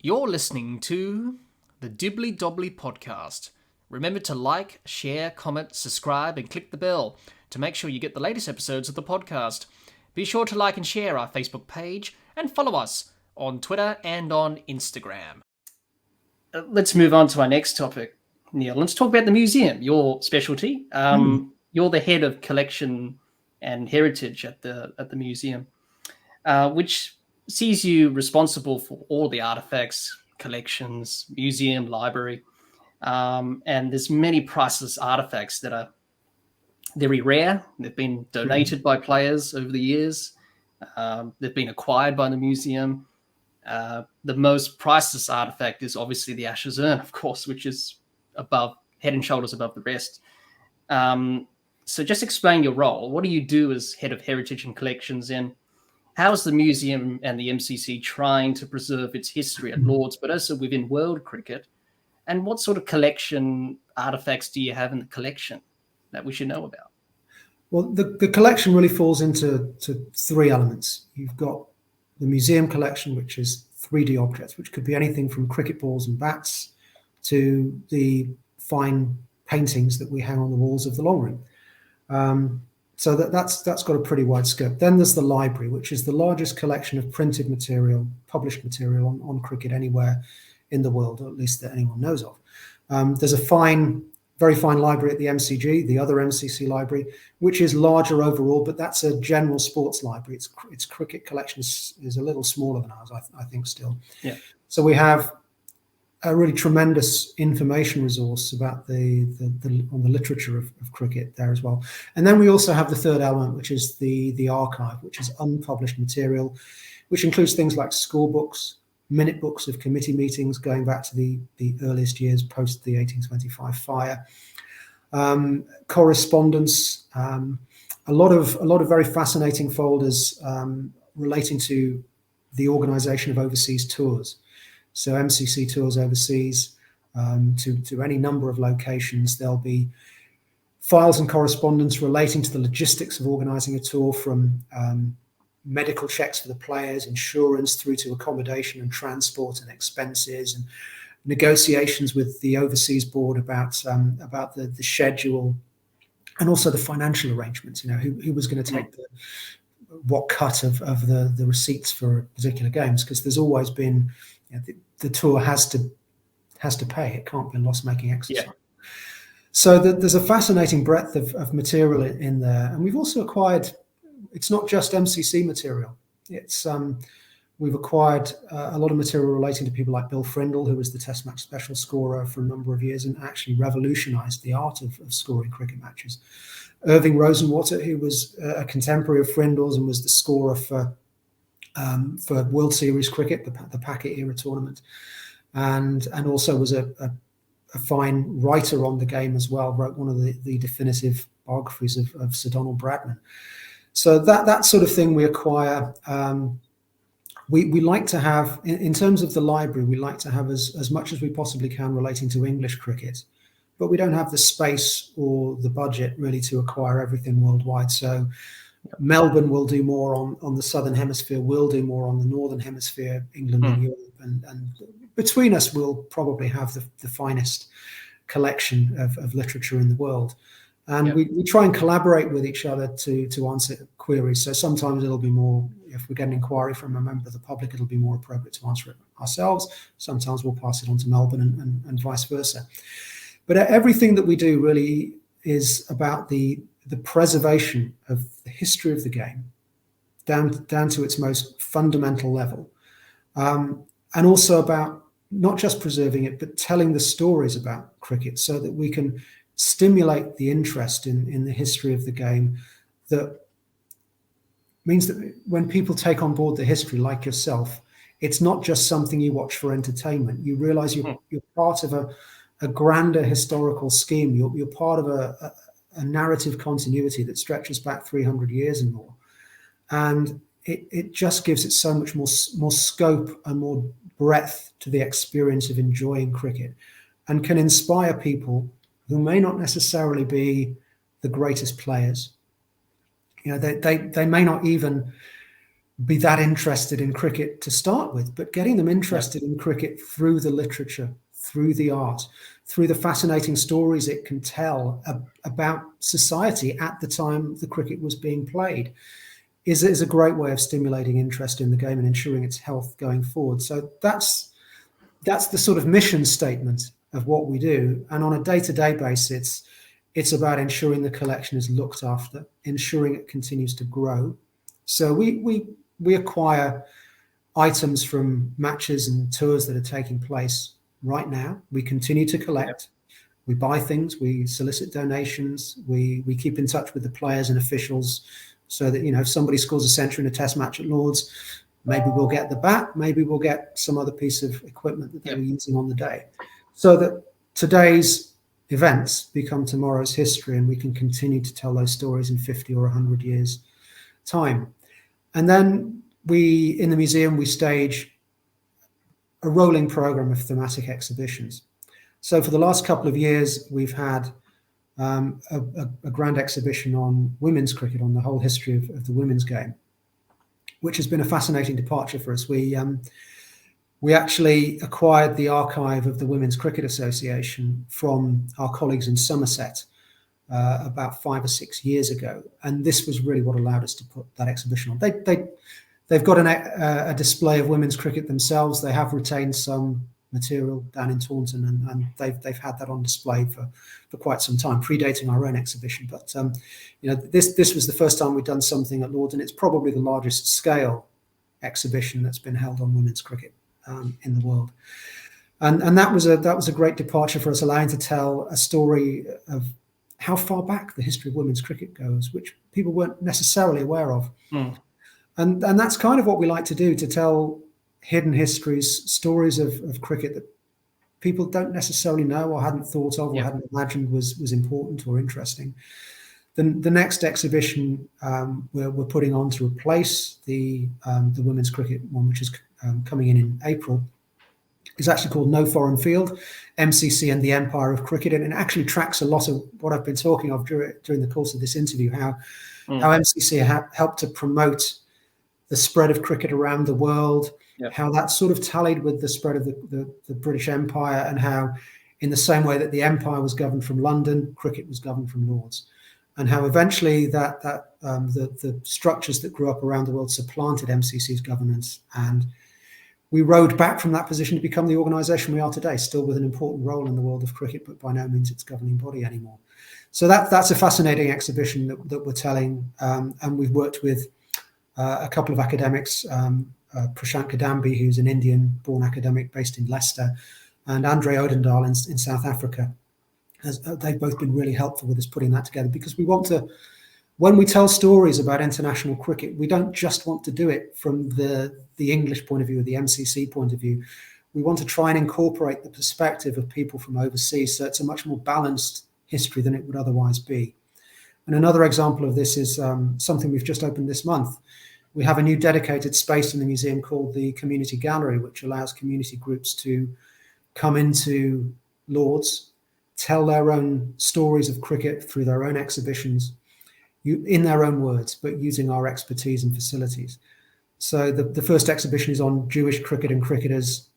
You're listening to the Dibbly Dobbly podcast. Remember to like, share, comment, subscribe, and click the bell to make sure you get the latest episodes of the podcast. Be sure to like and share our Facebook page and follow us on Twitter and on Instagram. Let's move on to our next topic, Neil. Let's talk about the museum, your specialty. You're the head of collection and heritage at the museum, which sees you responsible for all the artifacts, collections, museum, library, and there's many priceless artifacts that are very rare. They've been donated by players over the years. They've been acquired by the museum. The most priceless artifact is obviously the Ashes urn, of course, which is head and shoulders above the rest. So just explain your role. What do you do as head of heritage and collections, and how is the museum and the MCC trying to preserve its history at Lord's, but also within world cricket? And what sort of collection artifacts do you have in the collection that we should know about? Well, the collection really falls into three elements. You've got the museum collection, which is 3D objects, which could be anything from cricket balls and bats to the fine paintings that we hang on the walls of the long room. So that's got a pretty wide scope. Then there's the library, which is the largest collection of printed material, published material on cricket anywhere in the world, or at least that anyone knows of. There's a very fine library at the MCG, the other MCC library, which is larger overall, but that's a general sports library. Its cricket collection is a little smaller than ours, I think, still. Yeah. So we have a really tremendous information resource about on the literature of cricket there as well. And then we also have the third element, which is the archive, which is unpublished material, which includes things like scorebooks, minute books of committee meetings going back to the earliest years post the 1825 fire, correspondence, a lot of very fascinating folders relating to the organization of overseas tours. So MCC tours overseas to any number of locations. There'll be files and correspondence relating to the logistics of organizing a tour, from medical checks for the players, insurance, through to accommodation and transport and expenses, and negotiations with the overseas board about the schedule, and also the financial arrangements. Who was going to take what cut of the receipts for particular games, because there's always been the tour has to pay. It can't be a loss-making exercise. Yeah. So there's a fascinating breadth of material in there, and we've also acquired. It's not just MCC material. It's we've acquired a lot of material relating to people like Bill Frindle, who was the Test match special scorer for a number of years and actually revolutionised the art of scoring cricket matches. Irving Rosenwater, who was a contemporary of Frindle's and was the scorer for World Series cricket, the Packet era tournament, and also was a fine writer on the game as well. Wrote one of the definitive biographies of Sir Donald Bradman. So that sort of thing we acquire. We like to have, in terms of the library, we like to have as much as we possibly can relating to English cricket, but we don't have the space or the budget really to acquire everything worldwide. So Melbourne will do more on the Southern Hemisphere, we'll do more on the Northern Hemisphere, England and Europe, and between us we'll probably have the finest collection of literature in the world. And we try and collaborate with each other to answer queries. So sometimes it'll be more, if we get an inquiry from a member of the public, it'll be more appropriate to answer it ourselves. Sometimes we'll pass it on to Melbourne and vice versa. But everything that we do really is about the preservation of the history of the game down to its most fundamental level. And also about not just preserving it, but telling the stories about cricket so that we can stimulate the interest in the history of the game. That means that when people take on board the history, like yourself, it's not just something you watch for entertainment. You realize you're part of a grander historical scheme. You're part of a narrative continuity that stretches back 300 years and more. And it just gives it so much more scope and more breadth to the experience of enjoying cricket, and can inspire people who may not necessarily be the greatest players. They may not even be that interested in cricket to start with, but getting them interested in cricket through the literature, through the art, through the fascinating stories it can tell about society at the time the cricket was being played is a great way of stimulating interest in the game and ensuring its health going forward. So that's the sort of mission statement of what we do. And on a day-to-day basis, it's about ensuring the collection is looked after, ensuring it continues to grow. So we acquire items from matches and tours that are taking place right now. We continue to collect. We buy things, we solicit donations, we keep in touch with the players and officials so that, if somebody scores a century in a test match at Lord's, maybe we'll get the bat, maybe we'll get some other piece of equipment that they were using on the day. So that today's events become tomorrow's history and we can continue to tell those stories in 50 or 100 years' time. And then in the museum, we stage a rolling program of thematic exhibitions. So for the last couple of years, we've had a grand exhibition on women's cricket, on the whole history of the women's game, which has been a fascinating departure for us. We actually acquired the archive of the Women's Cricket Association from our colleagues in Somerset about 5 or 6 years ago, and this was really what allowed us to put that exhibition on. They've got a display of women's cricket themselves. They have retained some material down in Taunton, and they've had that on display for quite some time, predating our own exhibition. But this was the first time we'd done something at Lord's, and it's probably the largest scale exhibition that's been held on women's cricket in the world. And that was a great departure for us, allowing to tell a story of how far back the history of women's cricket goes, which people weren't necessarily aware of. And that's kind of what we like to do, to tell hidden histories, stories of cricket that people don't necessarily know or hadn't thought of or hadn't imagined was important or interesting. The next exhibition we're putting on to replace the women's cricket one, which is coming in April, is actually called No Foreign Field, MCC and the Empire of Cricket. And it actually tracks a lot of what I've been talking of during the course of this interview, how MCC helped to promote the spread of cricket around the world, how that sort of tallied with the spread of the British Empire, and how in the same way that the Empire was governed from London, cricket was governed from Lord's, and how eventually the structures that grew up around the world supplanted MCC's governance. And we rode back from that position to become the organisation we are today, still with an important role in the world of cricket, but by no means its governing body anymore. So that's a fascinating exhibition that we're telling, and we've worked with a couple of academics, Prashant Kadambi, who's an Indian-born academic based in Leicester, and Andre Odendal in South Africa. They've both been really helpful with us putting that together, because we want to, when we tell stories about international cricket, we don't just want to do it from the English point of view or the MCC point of view. We want to try and incorporate the perspective of people from overseas, so it's a much more balanced history than it would otherwise be. And another example of this is something we've just opened this month. We have a new dedicated space in the museum called the Community Gallery, which allows community groups to come into Lord's, tell their own stories of cricket through their own exhibitions, in their own words, but using our expertise and facilities. So the first exhibition is on Jewish cricket and cricketers.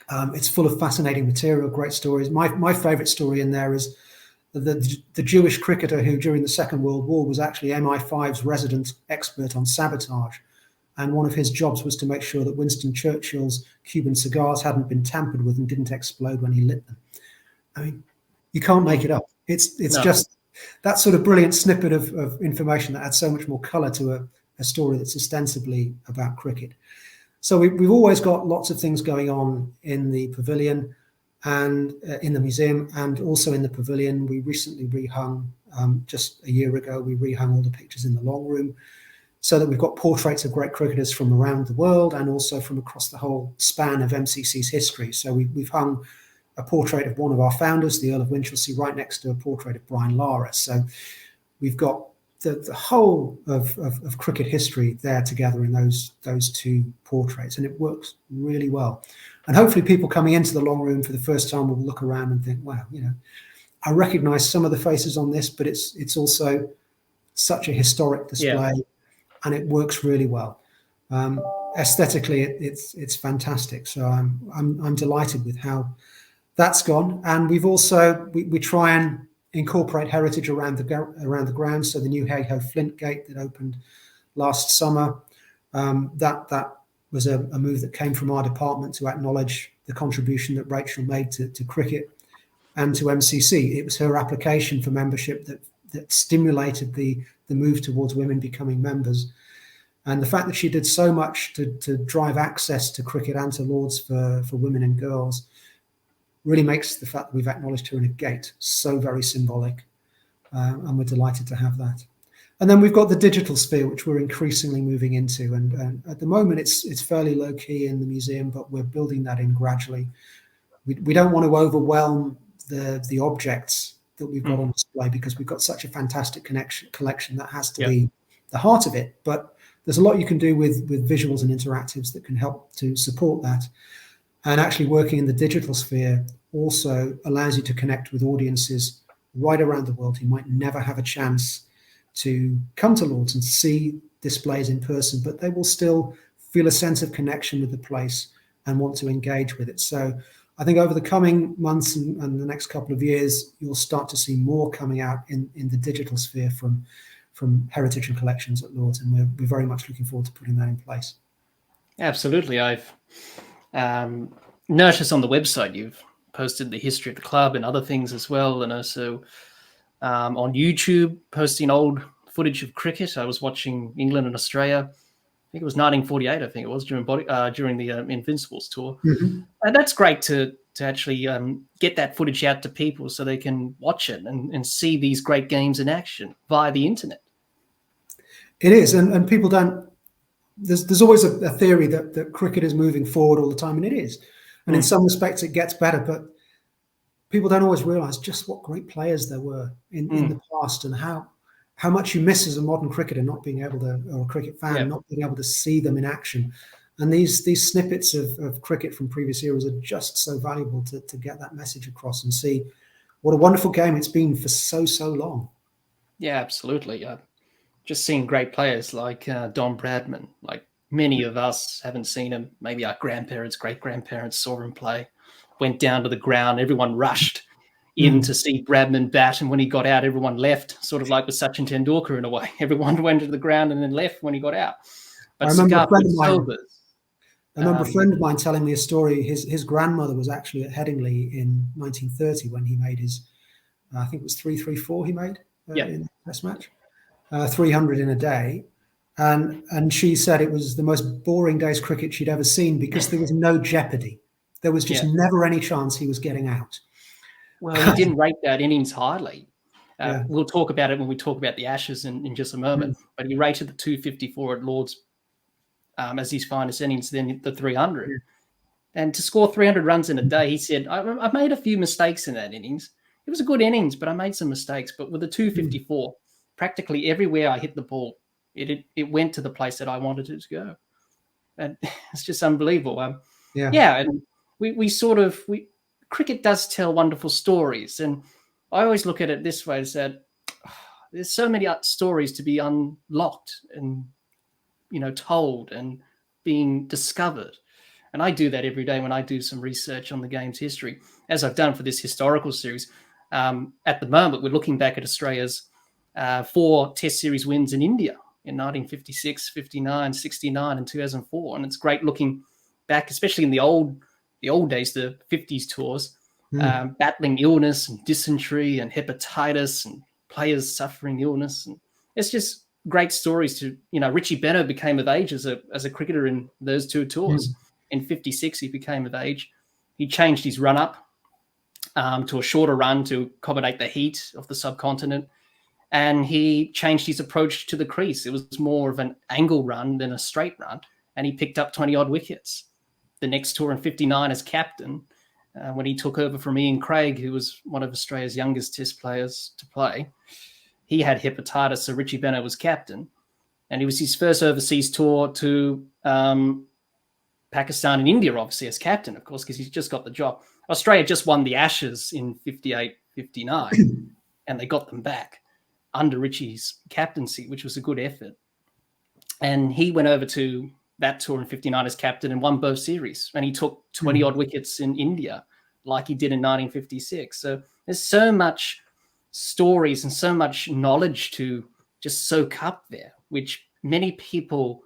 It's full of fascinating material, great stories. My favourite story in there is the Jewish cricketer who, during the Second World War, was actually MI5's resident expert on sabotage. And one of his jobs was to make sure that Winston Churchill's Cuban cigars hadn't been tampered with and didn't explode when he lit them. I mean, you can't make it up. It's just that sort of brilliant snippet of information that adds so much more colour to a story that's ostensibly about cricket. So we've always got lots of things going on in the pavilion and in the museum, and also in the pavilion. We recently rehung, just a year ago, we rehung all the pictures in the long room, so that we've got portraits of great cricketers from around the world and also from across the whole span of MCC's history. So we've hung a portrait of one of our founders, the Earl of Winchelsea, right next to a portrait of Brian Lara. So we've got the whole of cricket history there together in those two portraits, and it works really well. And hopefully people coming into the long room for the first time will look around and think, wow, I recognise some of the faces on this, but it's also such a historic display, and it works really well. Aesthetically, it's fantastic. So I'm delighted with how that's gone. And we've also we try and incorporate heritage around the ground. So the new Hay Ho Flint Gate that opened last summer, that was a move that came from our department to acknowledge the contribution that Rachel made to cricket and to MCC. It was her application for membership that stimulated the move towards women becoming members. And the fact that she did so much to drive access to cricket and to Lords for women and girls really makes the fact that we've acknowledged her in a gate so very symbolic. And we're delighted to have that. And then we've got the digital sphere, which we're increasingly moving into. And at the moment, it's fairly low key in the museum, but we're building that in gradually. We don't want to overwhelm the objects that we've got on display, because we've got such a fantastic collection that has to be the heart of it. But there's a lot you can do with visuals and interactives that can help to support that. And actually working in the digital sphere also allows you to connect with audiences right around the world who might never have a chance to come to Lords and see displays in person, but they will still feel a sense of connection with the place and want to engage with it. So I think over the coming months and the next couple of years, you'll start to see more coming out in the digital sphere from heritage and collections at Lords, and we're very much looking forward to putting that in place. Absolutely. I've noticed on the website you've posted the history of the club and other things as well, and also on YouTube posting old footage of cricket. I was watching England and Australia. I think it was 1948. I think it was during the Invincibles tour. Mm-hmm. And that's great to actually get that footage out to people so they can watch it and see these great games in action via the internet. It is, and people don't. There's always a theory that cricket is moving forward all the time, and it is. And in some respects, it gets better, but people don't always realise just what great players there were in the past, and how much you miss as a modern cricketer not being able to, or a cricket fan, not being able to see them in action. And these snippets of cricket from previous eras are just so valuable to get that message across and see what a wonderful game it's been for so long. Yeah, absolutely. Just seeing great players like Don Bradman. Like many of us haven't seen him. Maybe our grandparents, great-grandparents saw him play, went down to the ground. Everyone rushed in to see Bradman bat. And when he got out, everyone left, sort of like with Sachin Tendulkar in a way. Everyone went to the ground and then left when he got out. But I remember a friend of mine telling me a story. His grandmother was actually at Headingley in 1930 when he made his, I think it was 334 he made in the Test match. 300 in a day, and she said it was the most boring day's cricket she'd ever seen because there was no jeopardy. There was just never any chance he was getting out. Well, he didn't rate that innings highly. We'll talk about it when we talk about the Ashes in just a moment. But he rated the 254 at Lords as his finest innings, then the 300. And to score 300 runs in a day, he said, I made a few mistakes in that innings. It was a good innings, but I made some mistakes. But with the 254, practically everywhere I hit the ball, it went to the place that I wanted it to go. And it's just unbelievable. And cricket does tell wonderful stories. And I always look at it this way, is that there's so many stories to be unlocked and, told and being discovered. And I do that every day when I do some research on the game's history, as I've done for this historical series. At the moment, we're looking back at Australia's 4 Test series wins in India in 1956, 59, 69, and 2004. And it's great looking back, especially in the old days, the 50s tours, battling illness and dysentery and hepatitis and players suffering illness. And it's just great stories to, Richie Benaud became of age as a cricketer in those 2 tours. In 56, he became of age. He changed his run up to a shorter run to accommodate the heat of the subcontinent. And he changed his approach to the crease. It was more of an angle run than a straight run. And he picked up 20-odd wickets. The next tour in 59 as captain, when he took over from Ian Craig, who was one of Australia's youngest Test players to play, he had hepatitis, so Richie Benaud was captain. And it was his first overseas tour to Pakistan and India, obviously, as captain, of course, because he's just got the job. Australia just won the Ashes in 58, 59, and they got them back under Richie's captaincy, which was a good effort. And he went over to that tour in 59 as captain and won both series. And he took 20 odd wickets in India like he did in 1956. So there's so much stories and so much knowledge to just soak up there, which many people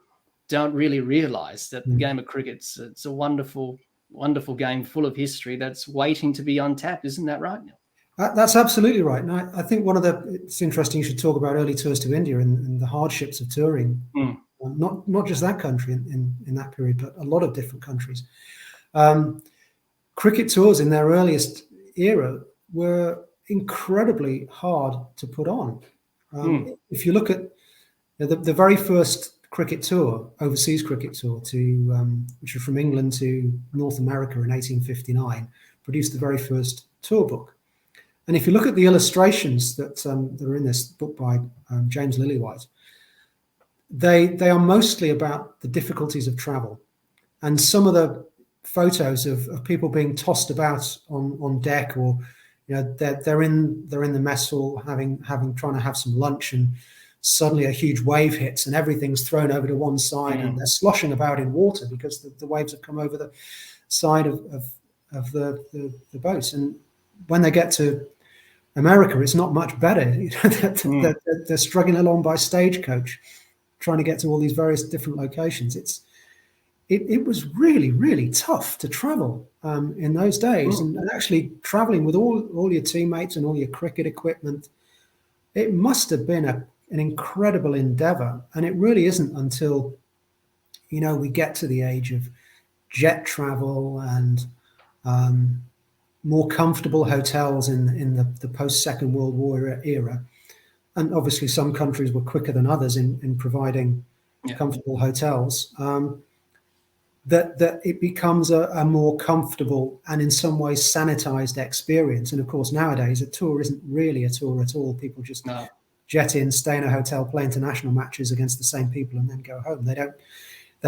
don't really realize, that the game of cricket's it's a wonderful, wonderful game full of history that's waiting to be untapped. Isn't that right, Neil? That's absolutely right. And I think it's interesting you should talk about early tours to India and the hardships of touring. Not just that country in that period, but a lot of different countries. Cricket tours in their earliest era were incredibly hard to put on. If you look at the very first cricket tour, overseas cricket tour, which was from England to North America in 1859, produced the very first tour book. And if you look at the illustrations that are in this book by James Lillywhite, they are mostly about the difficulties of travel. And some of the photos of people being tossed about on deck, or they're in the mess hall trying to have some lunch, and suddenly a huge wave hits and everything's thrown over to one side, and they're sloshing about in water because the waves have come over the side of the boat. And when they get to America, it's not much better. They're struggling along by stagecoach, trying to get to all these various different locations. It was really, really tough to travel in those days, and actually traveling with all your teammates and all your cricket equipment. It must have been an incredible endeavor, and it really isn't until we get to the age of jet travel and more comfortable hotels in the post-Second World War era. And obviously some countries were quicker than others in providing comfortable hotels, that it becomes a more comfortable and in some ways sanitized experience. And of course, nowadays, a tour isn't really a tour at all. People just jet in, stay in a hotel, play international matches against the same people, and then go home. They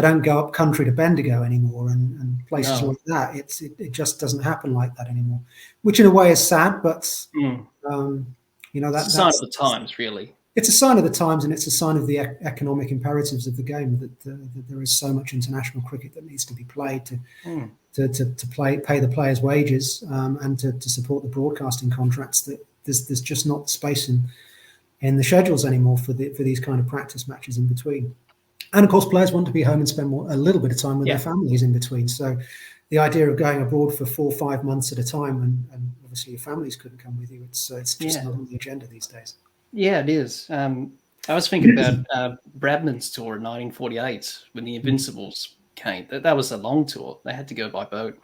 don't go up country to Bendigo anymore and places like that. It just doesn't happen like that anymore, which in a way is sad, but that's a sign of the times, really. It's a sign of the times, and it's a sign of the economic imperatives of the game, that there is so much international cricket that needs to be played to pay the players' wages, and to support the broadcasting contracts. That there's just not space in the schedules anymore for these kind of practice matches in between. And of course, players want to be home and spend a little bit of time with their families in between. So the idea of going abroad for 4 or 5 months at a time, and obviously your families couldn't come with you, it's just not on the agenda these days. Yeah, it is. I was thinking about Bradman's tour in 1948 when the Invincibles came. That was a long tour. They had to go by boat.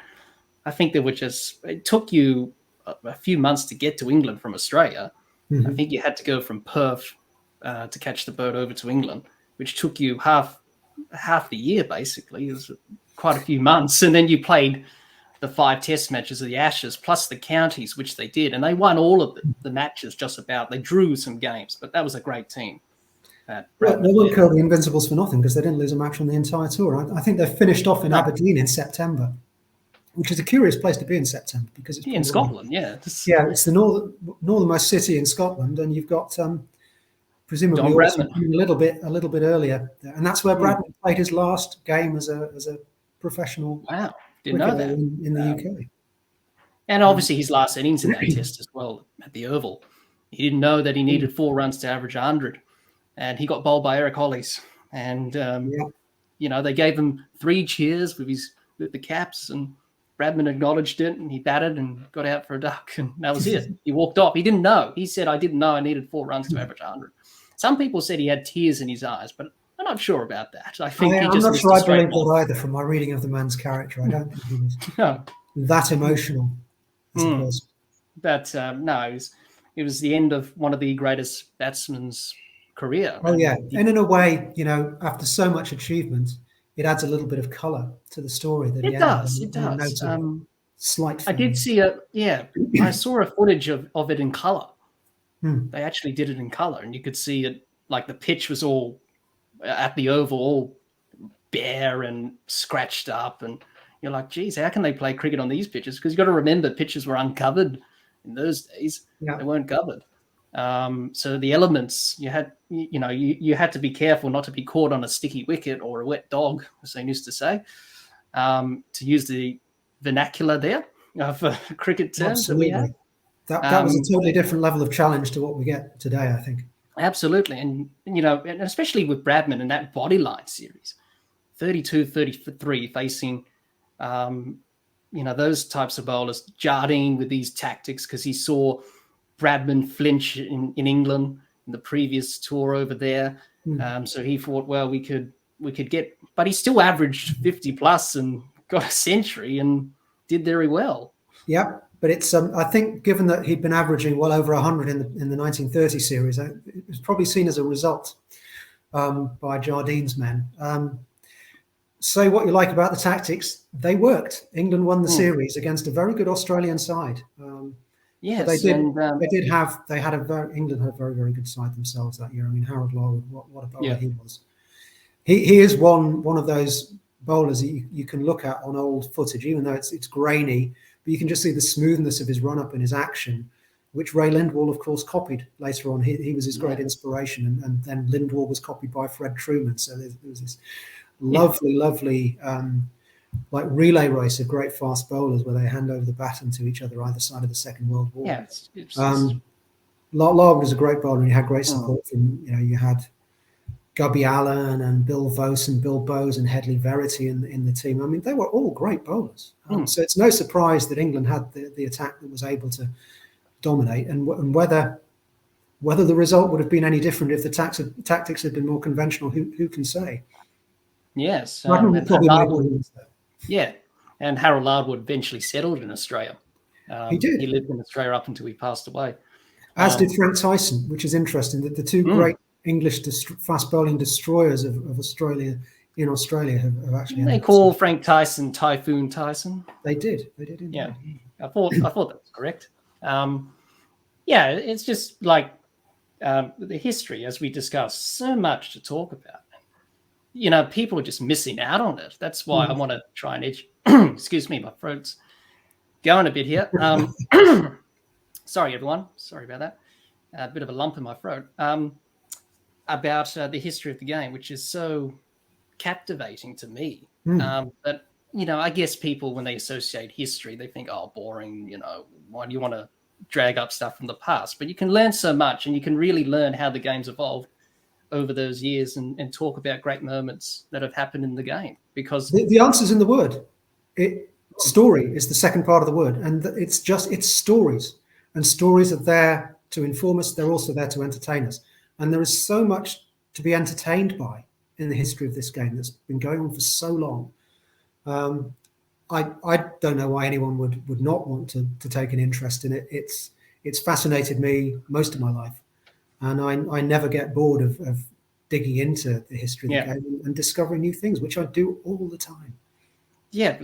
I think it took you a few months to get to England from Australia. I think you had to go from Perth to catch the boat over to England, which took you half the year, basically. It was quite a few months. And then you played the 5 test matches of the Ashes, plus the counties, which they did. And they won all of the matches just about. They drew some games, but that was a great team. They won't call the Invincibles for nothing, because they didn't lose a match on the entire tour. I think they finished off in Aberdeen in September, which is a curious place to be in September, because it's in Scotland, it's the northernmost city in Scotland, and you've got presumably a little bit earlier, and that's where Bradman played his last game as a professional. Wow, didn't know that in the UK. And obviously his last innings in that test as well at the Oval. He didn't know that he needed 4 runs to average 100, and he got bowled by Eric Hollies, and they gave him 3 cheers with the caps, and Bradman acknowledged it, and he batted and got out for a duck, and that was it. He walked off. He didn't know. He said, "I didn't know I needed 4 runs to average 100." Some people said he had tears in his eyes, but I'm not sure about that. I think I'm not sure I believe that either from my reading of the man's character. I don't think he was that emotional as a person. But no, it was the end of one of the greatest batsmen's career. Oh, yeah. And in a way, after so much achievement, it adds a little bit of colour to the story that it does. It does. Slight. I did see I saw a footage of it in colour. They actually did it in colour, and you could see it, like the pitch was all at the Oval, all bare and scratched up, and you're like, geez, how can they play cricket on these pitches? Because you've got to remember, pitches were uncovered in those days. They weren't covered. So the elements you had to be careful not to be caught on a sticky wicket or a wet dog, as they used to say, to use the vernacular there for cricket terms that we have. Absolutely. That was a totally different level of challenge to what we get today, I think. Absolutely. And especially with Bradman and that body line series, 32, 33 facing, those types of bowlers, Jardine with these tactics, because he saw Bradman flinch in England in the previous tour over there. So he thought, well, we could get, but he still averaged 50 plus and got a century and did very well. Yeah, but it's I think given that he'd been averaging well over 100 in the 1930 series, it was probably seen as a result by Jardine's men. Say what you like about the tactics, they worked. England won the series against a very good Australian side. Yes, England had a very, very good side themselves that year. I mean, Harold Larwood, what a bowler he was. He is one of those bowlers that you can look at on old footage, even though it's grainy, but you can just see the smoothness of his run-up and his action, which Ray Lindwall, of course, copied later on. He was his great inspiration, and then Lindwall was copied by Fred Truman. So there was this lovely like relay race of great fast bowlers where they hand over the baton to each other either side of the Second World War. Yeah, Larwood was a great bowler, and he had great support from, you had Gubby Allen and Bill Vose and Bill Bowes and Headley Verity in the team. I mean, they were all great bowlers. So it's no surprise that England had the attack that was able to dominate, and whether the result would have been any different if the tactics had been more conventional, who can say? Yes. And Harold Larwood eventually settled in Australia. He did. He lived in Australia up until he passed away. As did Frank Tyson, which is interesting. That the two great English fast bowling destroyers of Australia in Australia have actually. They call Frank Tyson Typhoon Tyson. They did. Yeah, I thought that was correct. It's just like the history, as we discussed, so much to talk about. People are just missing out on it. That's why I want to try and excuse me, my throat's going a bit here. Sorry, everyone. Sorry about that. A bit of a lump in my throat. About the history of the game, which is so captivating to me. But, I guess people, when they associate history, they think, oh, boring, why do you want to drag up stuff from the past? But you can learn so much, and you can really learn how the game's evolved over those years and talk about great moments that have happened in the game. Because the answer's in the word. Story is the second part of the word. And it's stories. And stories are there to inform us. They're also there to entertain us. And there is so much to be entertained by in the history of this game that's been going on for so long. I don't know why anyone would not want to take an interest in it. It's fascinated me most of my life, and I never get bored of digging into the history of the game and discovering new things, which I do all the time. Yeah,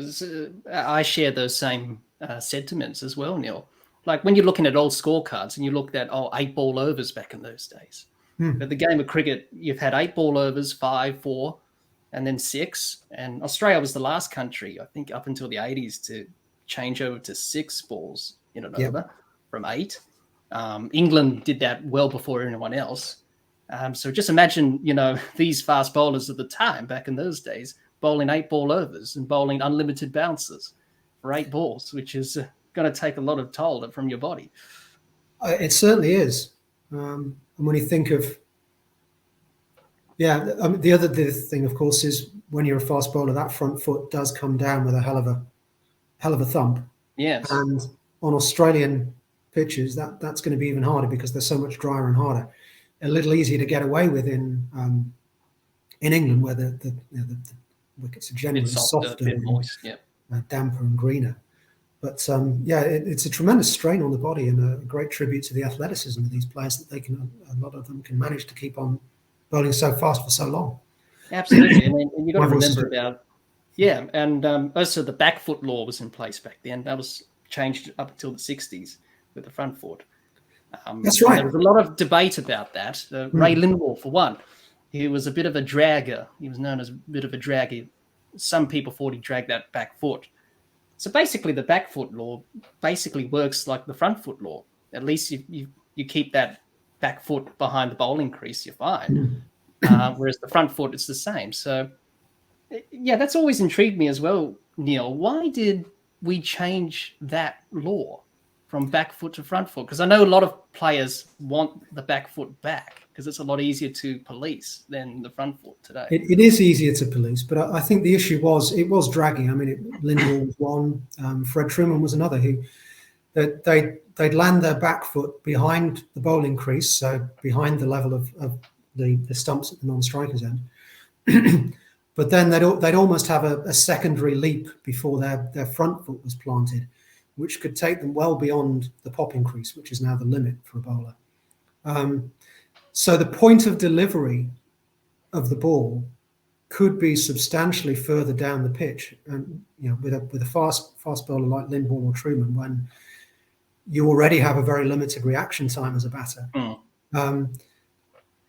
I share those same sentiments as well, Neil. Like when you're looking at old scorecards and you looked at 8-ball overs back in those days. But the game of cricket, you've had 8-ball overs, 5, 4, and then 6. And Australia was the last country, I think, up until the 80s to change over to 6 balls in an over from 8. England did that well before anyone else. So just imagine, these fast bowlers at the time, back in those days, bowling 8-ball overs and bowling unlimited bounces for 8 balls, which is going to take a lot of toll from your body. It certainly is. And when you think of, the other thing, of course, is when you're a fast bowler, that front foot does come down with a hell of a thump. Yes. And on Australian pitches, that's going to be even harder because they're so much drier and harder. A little easier to get away with in England, where the wickets are generally softer, moist, damper and greener. But it's a tremendous strain on the body and a great tribute to the athleticism of these players that a lot of them can manage to keep on bowling so fast for so long. Absolutely, and you've got to remember about and also the back foot law was in place back then. That was changed up until the 60s with the front foot. That's right. There was a lot of debate about that. Ray Lindwall, for one, he was a bit of a dragger. He was known as a bit of a dragger. Some people thought he dragged that back foot. So basically, the back foot law basically works like the front foot law. At least you keep that back foot behind the bowling crease, you're fine. Whereas the front foot, it's the same. So, yeah, that's always intrigued me as well, Neil. Why did we change that law from back foot to front foot? Because I know a lot of players want the back foot back because it's a lot easier to police than the front foot today. It is easier to police, but I think the issue was it was dragging. I mean, Lindwall was one, Fred Trueman was another who that they'd land their back foot behind the bowling crease, so behind the level of the stumps at the non-strikers end. But then they'd almost have a secondary leap before their front foot was planted, which could take them well beyond the popping crease, which is now the limit for a bowler. So the point of delivery of the ball could be substantially further down the pitch, and with a fast bowler like Lindwall or Trueman, when you already have a very limited reaction time as a batter.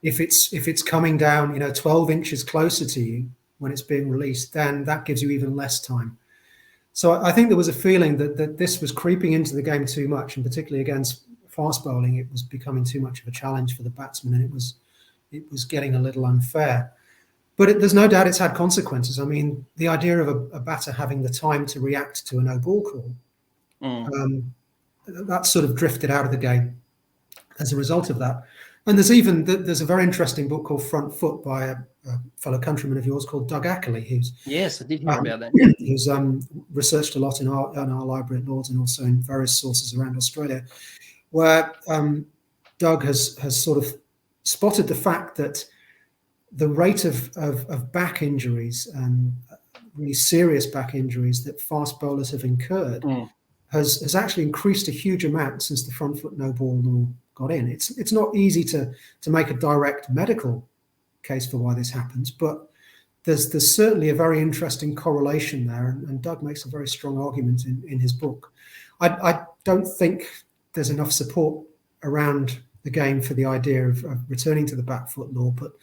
If it's coming down 12 inches closer to you when it's being released, then that gives you even less time. So I think there was a feeling that this was creeping into the game too much, and particularly against fast bowling, it was becoming too much of a challenge for the batsman, and it was getting a little unfair. But there's no doubt it's had consequences. I mean, the idea of a batter having the time to react to a no ball call, that sort of drifted out of the game as a result of that. And there's a very interesting book called Front Foot by a fellow countryman of yours called Doug Ackerley, who's yes, I did hear about that. Who's researched a lot in our library at Lords and also in various sources around Australia, where Doug has sort of spotted the fact that the rate of back injuries and really serious back injuries that fast bowlers have incurred has actually increased a huge amount since the front foot no ball rule got in. It's not easy to make a direct medical case for why this happens, but there's certainly a very interesting correlation there, and Doug makes a very strong argument in his book. I don't think there's enough support around the game for the idea of returning to the back foot law, but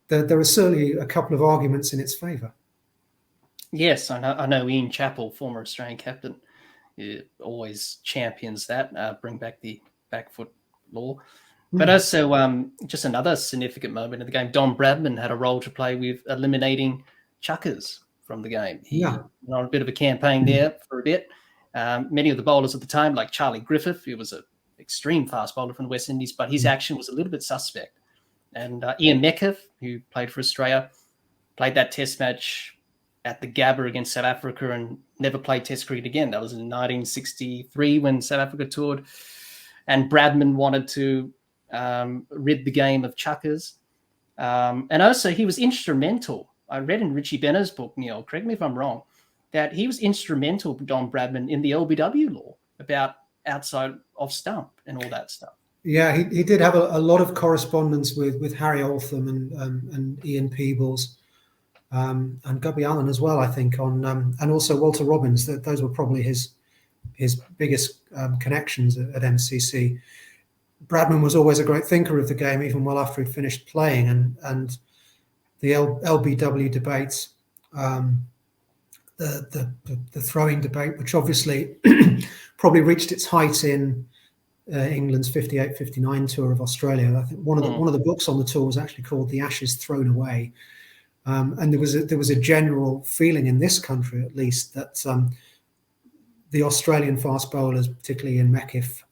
there are certainly a couple of arguments in its favour. Yes, I know Ian Chappell, former Australian captain, always champions that, bring back the back foot law. But also, just another significant moment in the game, Don Bradman had a role to play with eliminating chuckers from the game. He went on a bit of a campaign there for a bit. Many of the bowlers at the time, like Charlie Griffith, who was an extreme fast bowler from the West Indies, but his action was a little bit suspect. And Ian Metcalfe, who played for Australia, played that test match at the Gabba against South Africa and never played test cricket again. That was in 1963 when South Africa toured. And Bradman wanted to rid the game of chuckers. And also he was instrumental. I read in Richie Benner's book, Neil, correct me if I'm wrong, that he was instrumental, Don Bradman, in the LBW law about outside off stump and all that stuff. Yeah, he did have a lot of correspondence with Harry Altham and Ian Peebles and Gubby Allen as well, I think, and also Walter Robbins. Those were probably his biggest connections at MCC. Bradman was always a great thinker of the game, even well after he'd finished playing, and the LBW debates, the throwing debate, which obviously probably reached its height in England's 58-59 tour of Australia. I think one of the books on the tour was actually called "The Ashes Thrown Away," and there was a general feeling in this country, at least, that the Australian fast bowlers, particularly in Metcalfe,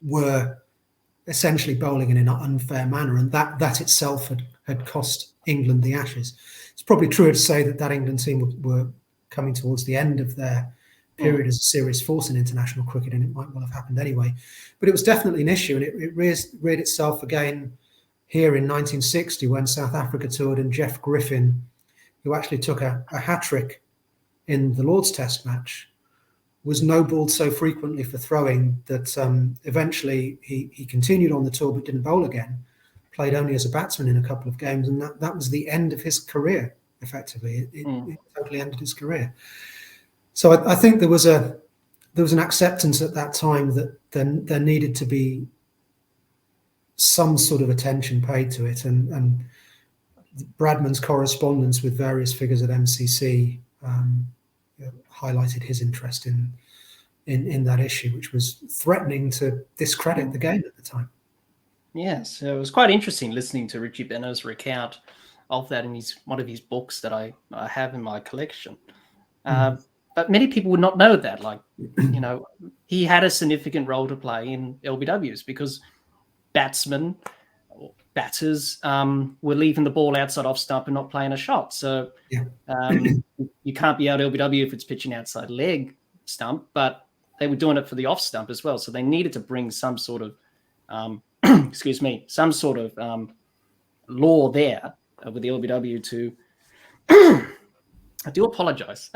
were essentially bowling in an unfair manner, and that itself had cost England the Ashes. It's probably truer to say that England team were coming towards the end of their period as a serious force in international cricket, and it might well have happened anyway. But it was definitely an issue, and it reared itself again here in 1960 when South Africa toured, and Jeff Griffin, who actually took a hat-trick in the Lord's Test match, was no-balled so frequently for throwing that eventually he continued on the tour but didn't bowl again, played only as a batsman in a couple of games, and that was the end of his career, effectively. It totally ended his career. So I think there was an acceptance at that time that there needed to be some sort of attention paid to it, and Bradman's correspondence with various figures at MCC highlighted his interest in that issue, which was threatening to discredit the game at the time. Yeah, so it was quite interesting listening to Richie Benaud's recount of that in one of his books that I have in my collection. Mm. But many people would not know that. Like, he had a significant role to play in LBWs because batsmen or batters were leaving the ball outside off stump and not playing a shot. So Yeah. you can't be out LBW if it's pitching outside leg stump, but they were doing it for the off stump as well. So they needed to bring some sort of, some sort of law there with the LBW to. I do apologize.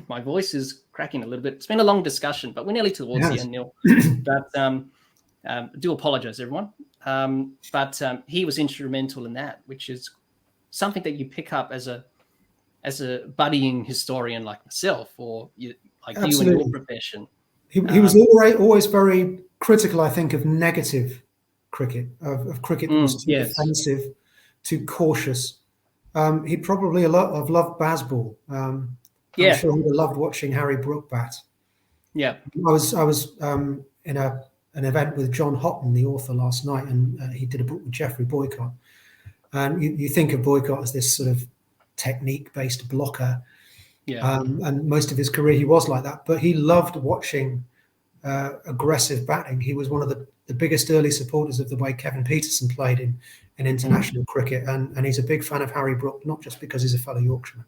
My voice is cracking a little bit. It's been a long discussion, but we're nearly towards the end, Neil. But I do apologize, everyone. But he was instrumental in that, which is something that you pick up as a budding historian like myself, or you in your profession. He was always very critical, I think, of negative cricket, of cricket that was too defensive, too cautious. He'd probably have loved Bazball. I'm sure he'd have loved watching Harry Brook bat. Yeah, I was in an event with John Houghton, the author, last night, and he did a book with Geoffrey Boycott. And you think of Boycott as this sort of technique-based blocker, and most of his career he was like that. But he loved watching aggressive batting. He was one of the biggest early supporters of the way Kevin Peterson played in international cricket, and he's a big fan of Harry Brook, not just because he's a fellow Yorkshireman,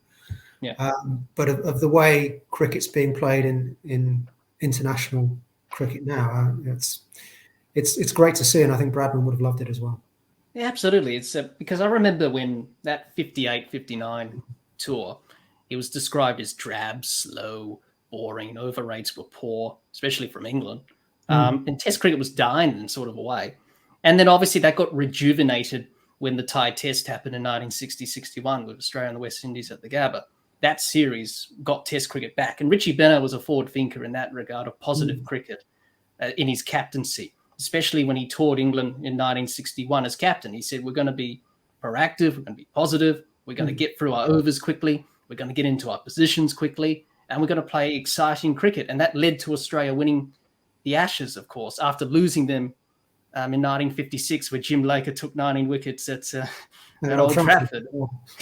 but of the way cricket's being played in international cricket now. It's great to see, and I think Bradman would have loved it as well. Yeah, absolutely. It's because I remember when that 58-59 tour, it was described as drab, slow, boring, over rates were poor, especially from England. And Test cricket was dying in sort of a way. And then obviously that got rejuvenated when the Thai Test happened in 1960-61 with Australia and the West Indies at the Gabba. That series got Test cricket back. And Richie Benaud was a forward thinker in that regard of positive cricket in his captaincy, especially when he toured England in 1961 as captain. He said, we're going to be proactive, we're going to be positive, we're going to get through our overs quickly, we're going to get into our positions quickly, and we're going to play exciting cricket. And that led to Australia winning the Ashes, of course, after losing them in 1956, where Jim Laker took 19 wickets at Old Trafford.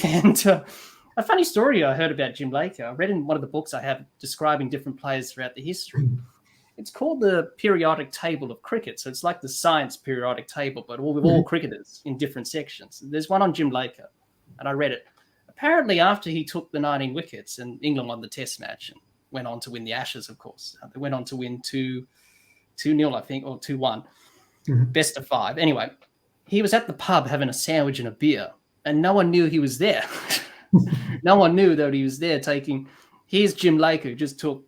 And a funny story I heard about Jim Laker, I read in one of the books I have describing different players throughout the history. It's called the periodic table of cricket. So it's like the science periodic table, but with all cricketers in different sections. There's one on Jim Laker, and I read it. Apparently, after he took the 19 wickets and England won the Test match and went on to win the Ashes, of course. They went on to win 2-0, I think, or 2-1. Best of 5. Anyway, he was at the pub having a sandwich and a beer, and no one knew he was there. No one knew that he was there here's Jim Laker, who just took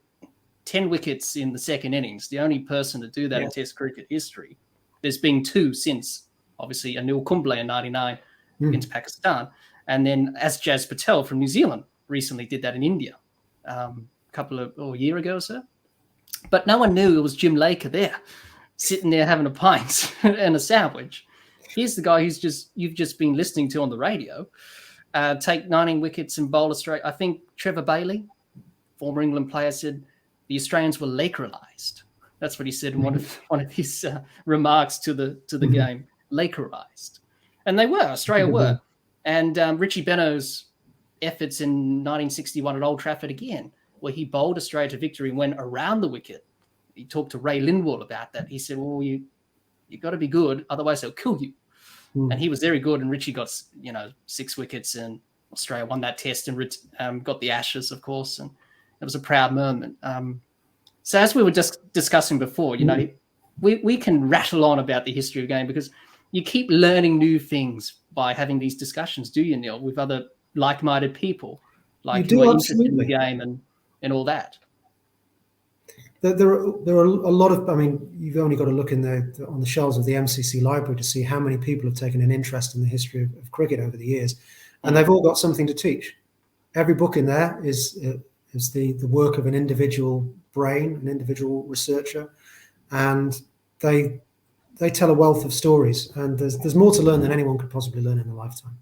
10 wickets in the second innings, the only person to do that in Test cricket history. There's been 2 since, obviously, Anil Kumble in 99 against Pakistan, and then Asjaz Patel from New Zealand recently did that in India a year ago or so. But no one knew it was Jim Laker there, sitting there having a pint and a sandwich. Here's the guy you've just been listening to on the radio, take 19 wickets and bowl Australia. I think Trevor Bailey, former England player, said the Australians were Lakerized. That's what he said in one of his remarks to the game. Lakerized, and they were. Australia were, and Richie Benaud's efforts in 1961 at Old Trafford again, where he bowled Australia to victory and went around the wicket. He talked to Ray Lindwall about that. He said, "Well, you got to be good, otherwise they'll kill you." And he was very good, and Richie got 6 wickets, and Australia won that Test and got the Ashes, of course, and it was a proud moment. So as we were just discussing before, we can rattle on about the history of the game because you keep learning new things by having these discussions, do you, Neil, with other like-minded people, who are interested in the game and all that. There are a lot of. I mean, you've only got to look on the shelves of the MCC library to see how many people have taken an interest in the history of cricket over the years, and they've all got something to teach. Every book in there is the work of an individual brain, an individual researcher, and they tell a wealth of stories. And there's more to learn than anyone could possibly learn in a lifetime.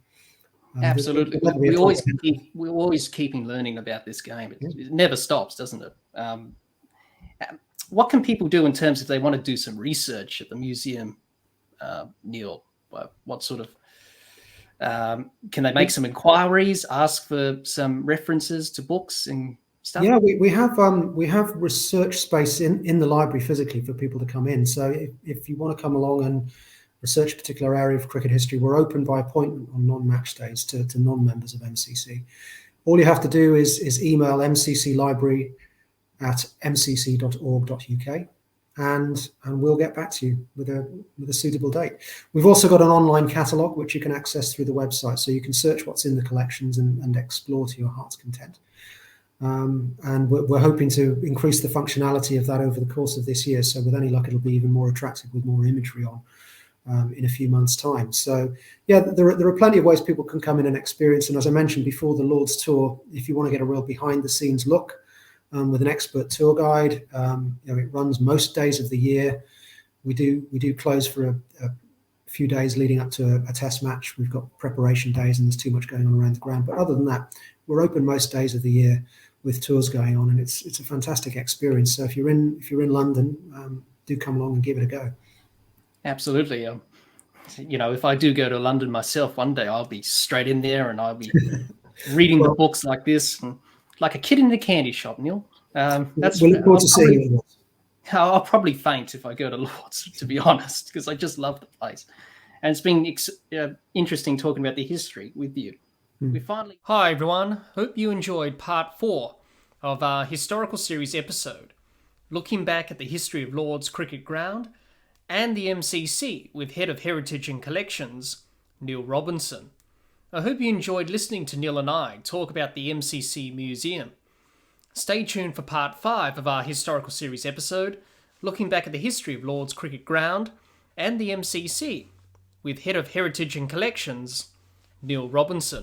Absolutely, we're always keeping learning about this game. It never stops, doesn't it? What can people do in terms if they want to do some research at the museum Neil? What sort of can they make some inquiries, ask for some references to books and stuff? Yeah, we have research space in the library physically for people to come in. So if you want to come along and research a particular area of cricket history, we're open by appointment on non-match days to non-members of MCC. All you have to do is email mcclibrary@mcc.org.uk, and we'll get back to you with a suitable date. We've also got an online catalogue which you can access through the website, so you can search what's in the collections and explore to your heart's content. And we're hoping to increase the functionality of that over the course of this year. So with any luck, it'll be even more attractive with more imagery on in a few months' time. So yeah, there are plenty of ways people can come in and experience. And as I mentioned before, the Lord's Tour, if you want to get a real behind-the-scenes look with an expert tour guide, it runs most days of the year. We do close for a few days leading up to a test match. We've got preparation days, and there's too much going on around the ground. But other than that, we're open most days of the year with tours going on, and it's a fantastic experience. So if you're in London, do come along and give it a go. Absolutely. If I do go to London myself one day, I'll be straight in there and I'll be reading the books like this, and like a kid in a candy shop, Neil. We'll look forward to seeing you. I'll probably faint if I go to Lord's, to be honest, because I just love the place. And it's been interesting talking about the history with you. Hi, everyone. Hope you enjoyed part 4 of our historical series episode, looking back at the history of Lord's Cricket Ground and the MCC with Head of Heritage and Collections, Neil Robinson. I hope you enjoyed listening to Neil and I talk about the MCC Museum. Stay tuned for part 5 of our historical series episode, looking back at the history of Lord's Cricket Ground and the MCC with Head of Heritage and Collections, Neil Robinson.